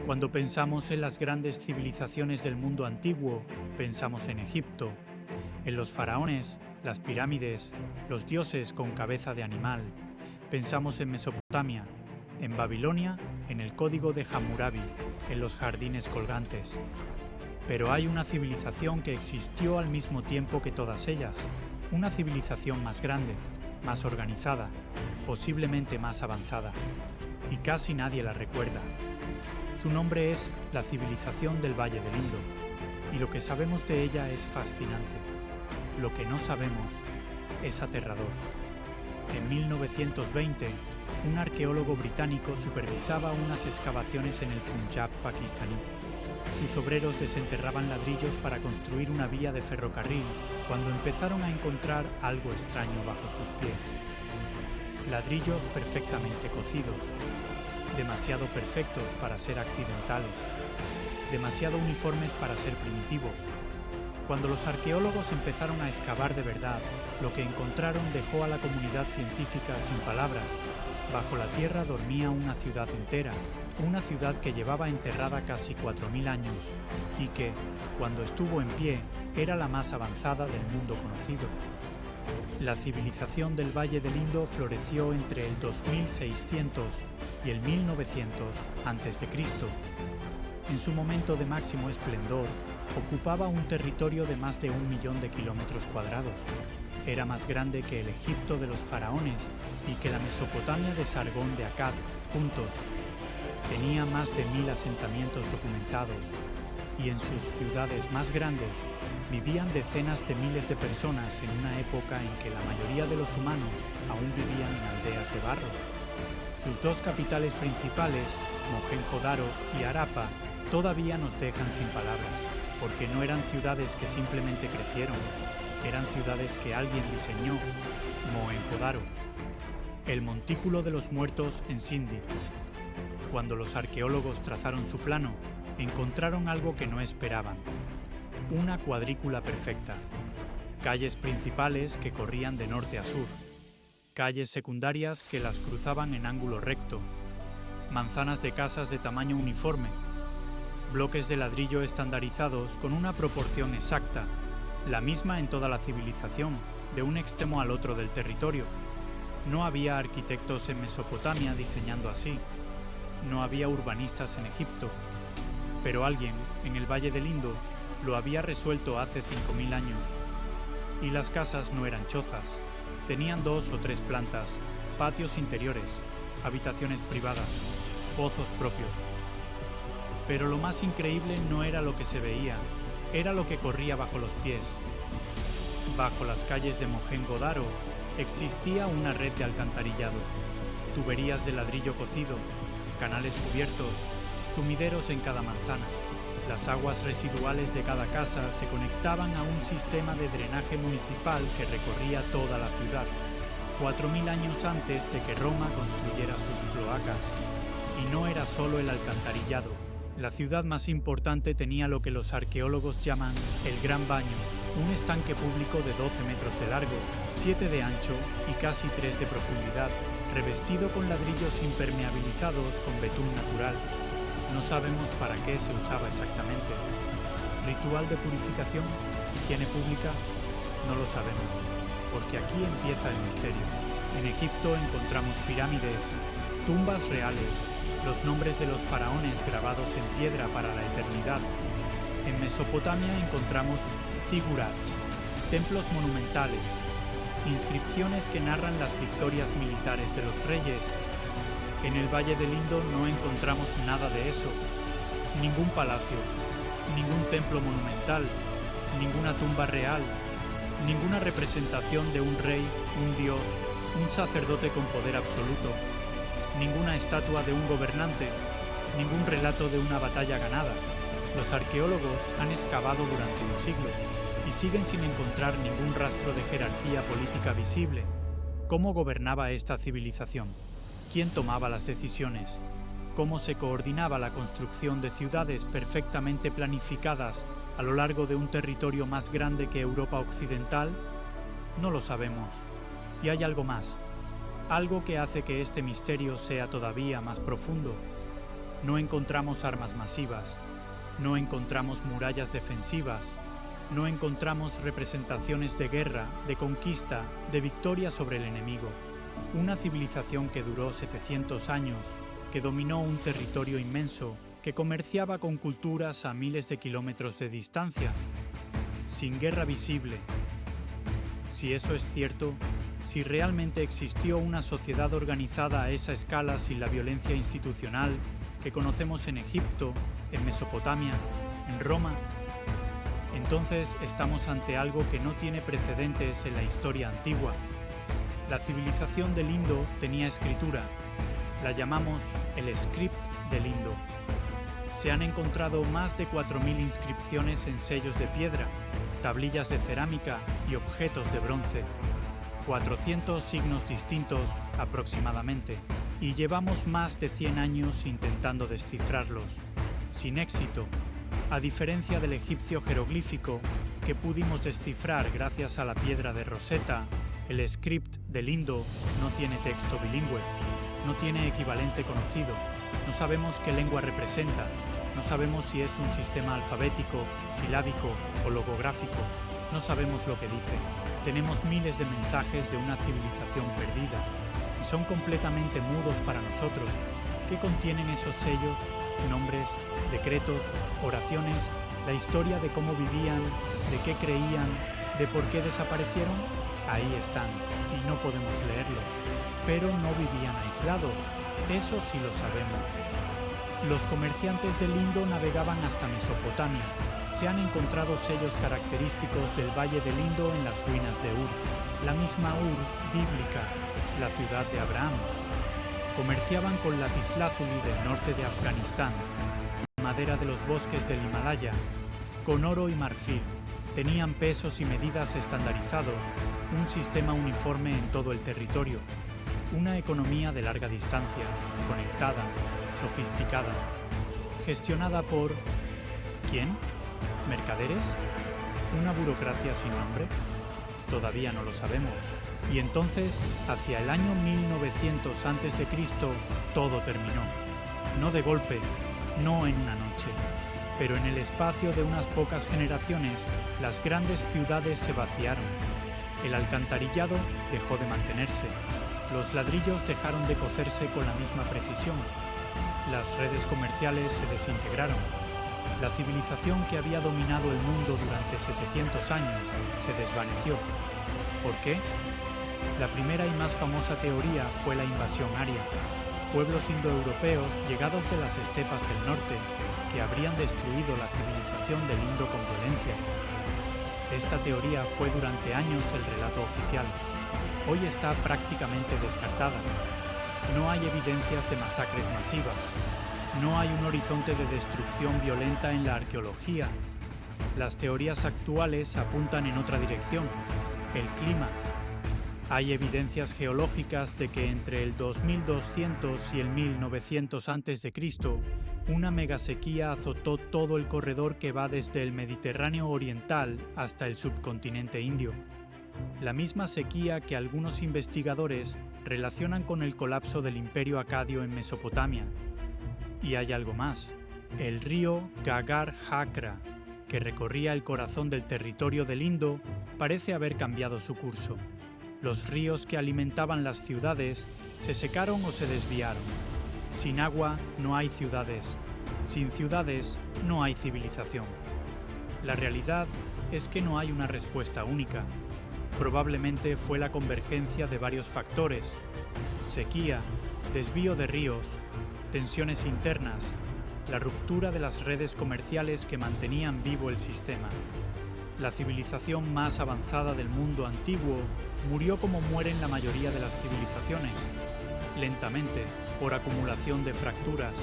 Cuando pensamos en las grandes civilizaciones del mundo antiguo, pensamos en Egipto, en los faraones, las pirámides, los dioses con cabeza de animal. Pensamos en Mesopotamia, en Babilonia, en el código de Hammurabi, en los jardines colgantes. Pero hay una civilización que existió al mismo tiempo que todas ellas, una civilización más grande, más organizada, posiblemente más avanzada, y casi nadie la recuerda. Su nombre es la civilización del Valle del Indo, y lo que sabemos de ella es fascinante. Lo que no sabemos es aterrador. En 1920, un arqueólogo británico supervisaba unas excavaciones en el Punjab pakistaní. Sus obreros desenterraban ladrillos para construir una vía de ferrocarril cuando empezaron a encontrar algo extraño bajo sus pies. Ladrillos perfectamente cocidos, demasiado perfectos para ser accidentales, demasiado uniformes para ser primitivos. Cuando los arqueólogos empezaron a excavar de verdad, lo que encontraron dejó a la comunidad científica sin palabras. Bajo la tierra dormía una ciudad entera, una ciudad que llevaba enterrada casi 4000 años y que, cuando estuvo en pie, era la más avanzada del mundo conocido. La civilización del Valle del Indo floreció entre el 2600 y el 1900 a.C. En su momento de máximo esplendor, ocupaba un territorio de más de 1 millón de kilómetros cuadrados. Era más grande que el Egipto de los faraones y que la Mesopotamia de Sargón de Akkad juntos. Tenía más de 1000 asentamientos documentados y en sus ciudades más grandes vivían decenas de miles de personas en una época en que la mayoría de los humanos aún vivían en aldeas de barro. Sus dos capitales principales, Mohenjo-Daro y Harappa, todavía nos dejan sin palabras, porque no eran ciudades que simplemente crecieron, eran ciudades que alguien diseñó. Mohenjo-Daro, el montículo de los muertos en Sindhi. Cuando los arqueólogos trazaron su plano, encontraron algo que no esperaban: una cuadrícula perfecta, calles principales que corrían de norte a sur, calles secundarias que las cruzaban en ángulo recto, manzanas de casas de tamaño uniforme, bloques de ladrillo estandarizados con una proporción exacta, la misma en toda la civilización, de un extremo al otro del territorio. No había arquitectos en Mesopotamia diseñando así, no había urbanistas en Egipto, pero alguien, en el Valle del Indo, lo había resuelto hace 5000 años. Y las casas no eran chozas, tenían 2 o 3 plantas, patios interiores, habitaciones privadas, pozos propios. Pero lo más increíble no era lo que se veía, era lo que corría bajo los pies. Bajo las calles de Mohenjo-Daro existía una red de alcantarillado, tuberías de ladrillo cocido, canales cubiertos, sumideros en cada manzana. Las aguas residuales de cada casa se conectaban a un sistema de drenaje municipal que recorría toda la ciudad, 4000 años antes de que Roma construyera sus cloacas. Y no era solo el alcantarillado. La ciudad más importante tenía lo que los arqueólogos llaman el Gran Baño, un estanque público de 12 metros de largo, 7 de ancho y casi 3 de profundidad, revestido con ladrillos impermeabilizados con betún natural. No sabemos para qué se usaba exactamente. ¿Ritual de purificación? ¿Higiene pública? No lo sabemos, porque aquí empieza el misterio. En Egipto encontramos pirámides, tumbas reales, los nombres de los faraones grabados en piedra para la eternidad. En Mesopotamia encontramos zigurats, templos monumentales, inscripciones que narran las victorias militares de los reyes. En el Valle del Indo no encontramos nada de eso. Ningún palacio, ningún templo monumental, ninguna tumba real, ninguna representación de un rey, un dios, un sacerdote con poder absoluto, ninguna estatua de un gobernante, ningún relato de una batalla ganada. Los arqueólogos han excavado durante los siglos y siguen sin encontrar ningún rastro de jerarquía política visible. ¿Cómo gobernaba esta civilización? ¿Quién tomaba las decisiones? ¿Cómo se coordinaba la construcción de ciudades perfectamente planificadas a lo largo de un territorio más grande que Europa occidental? No lo sabemos. Y hay algo más, algo que hace que este misterio sea todavía más profundo. No encontramos armas masivas, no encontramos murallas defensivas, no encontramos representaciones de guerra, de conquista, de victoria sobre el enemigo. Una civilización que duró 700 años, que dominó un territorio inmenso, que comerciaba con culturas a miles de kilómetros de distancia, sin guerra visible. Si eso es cierto, si realmente existió una sociedad organizada a esa escala sin la violencia institucional que conocemos en Egipto, en Mesopotamia, en Roma, entonces estamos ante algo que no tiene precedentes en la historia antigua. La civilización del Indo tenía escritura. La llamamos el script del Indo. Se han encontrado más de 4.000 inscripciones en sellos de piedra, tablillas de cerámica y objetos de bronce. 400 signos distintos aproximadamente, y llevamos más de 100 años intentando descifrarlos, sin éxito, a diferencia del egipcio jeroglífico que pudimos descifrar gracias a la piedra de Rosetta. El script del Indo no tiene texto bilingüe, no tiene equivalente conocido, no sabemos qué lengua representa, no sabemos si es un sistema alfabético, silábico o logográfico, no sabemos lo que dice. Tenemos miles de mensajes de una civilización perdida y son completamente mudos para nosotros. ¿Qué contienen esos sellos, nombres, decretos, oraciones, la historia de cómo vivían, de qué creían, de por qué desaparecieron? Ahí están, y no podemos leerlos. Pero no vivían aislados, eso sí lo sabemos. Los comerciantes del Indo navegaban hasta Mesopotamia. Se han encontrado sellos característicos del Valle del Indo en las ruinas de Ur, la misma Ur bíblica, la ciudad de Abraham. Comerciaban con lapislázuli del norte de Afganistán, madera de los bosques del Himalaya, con oro y marfil. Tenían pesos y medidas estandarizados, un sistema uniforme en todo el territorio, una economía de larga distancia, conectada, sofisticada, gestionada por... ¿quién? ¿Mercaderes? ¿Una burocracia sin nombre? Todavía no lo sabemos. Y entonces, hacia el año 1900 a.C., todo terminó. No de golpe, no en una noche, pero en el espacio de unas pocas generaciones, las grandes ciudades se vaciaron. El alcantarillado dejó de mantenerse. Los ladrillos dejaron de cocerse con la misma precisión. Las redes comerciales se desintegraron. La civilización que había dominado el mundo durante 700 años se desvaneció. ¿Por qué? La primera y más famosa teoría fue la invasión aria, pueblos indoeuropeos llegados de las estepas del norte que habrían destruido la civilización del Indo con violencia. Esta teoría fue durante años el relato oficial. Hoy está prácticamente descartada. No hay evidencias de masacres masivas. No hay un horizonte de destrucción violenta en la arqueología. Las teorías actuales apuntan en otra dirección, el clima. Hay evidencias geológicas de que entre el 2200 y el 1900 a.C., una megasequía azotó todo el corredor que va desde el Mediterráneo oriental hasta el subcontinente indio. La misma sequía que algunos investigadores relacionan con el colapso del Imperio Acadio en Mesopotamia. Y hay algo más. El río Gagar-Hakra, que recorría el corazón del territorio del Indo, parece haber cambiado su curso. Los ríos que alimentaban las ciudades se secaron o se desviaron. Sin agua no hay ciudades. Sin ciudades no hay civilización. La realidad es que no hay una respuesta única. Probablemente fue la convergencia de varios factores: sequía, desvío de ríos, tensiones internas, la ruptura de las redes comerciales que mantenían vivo el sistema. La civilización más avanzada del mundo antiguo murió como mueren la mayoría de las civilizaciones, lentamente, por acumulación de fracturas,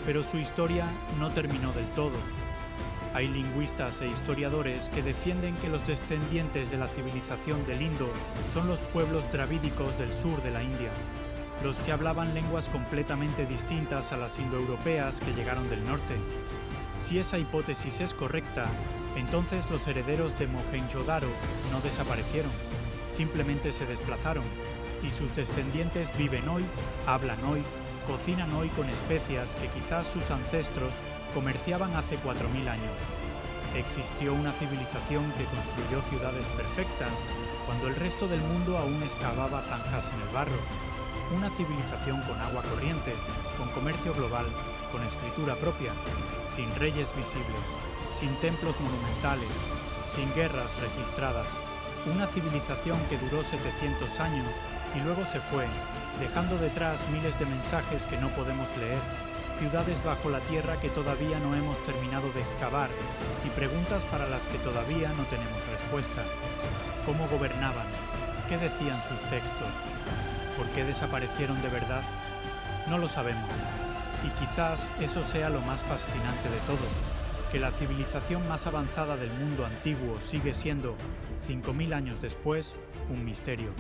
pero su historia no terminó del todo. Hay lingüistas e historiadores que defienden que los descendientes de la civilización del Indo son los pueblos dravídicos del sur de la India, los que hablaban lenguas completamente distintas a las indoeuropeas que llegaron del norte. Si esa hipótesis es correcta, entonces los herederos de Mohenjo-Daro no desaparecieron, simplemente se desplazaron, y sus descendientes viven hoy, hablan hoy cocinan hoy con especias que quizás sus ancestros comerciaban hace 4000 años. Existió una civilización que construyó ciudades perfectas cuando el resto del mundo aún excavaba zanjas en el barro. Una civilización con agua corriente, con comercio global, con escritura propia, sin reyes visibles, sin templos monumentales, sin guerras registradas. Una civilización que duró 700 años y luego se fue, dejando detrás miles de mensajes que no podemos leer, ciudades bajo la tierra que todavía no hemos terminado de excavar y preguntas para las que todavía no tenemos respuesta. ¿Cómo gobernaban? ¿Qué decían sus textos? ¿Por qué desaparecieron de verdad? No lo sabemos. Y quizás eso sea lo más fascinante de todo, que la civilización más avanzada del mundo antiguo sigue siendo, 5000 años después, un misterio.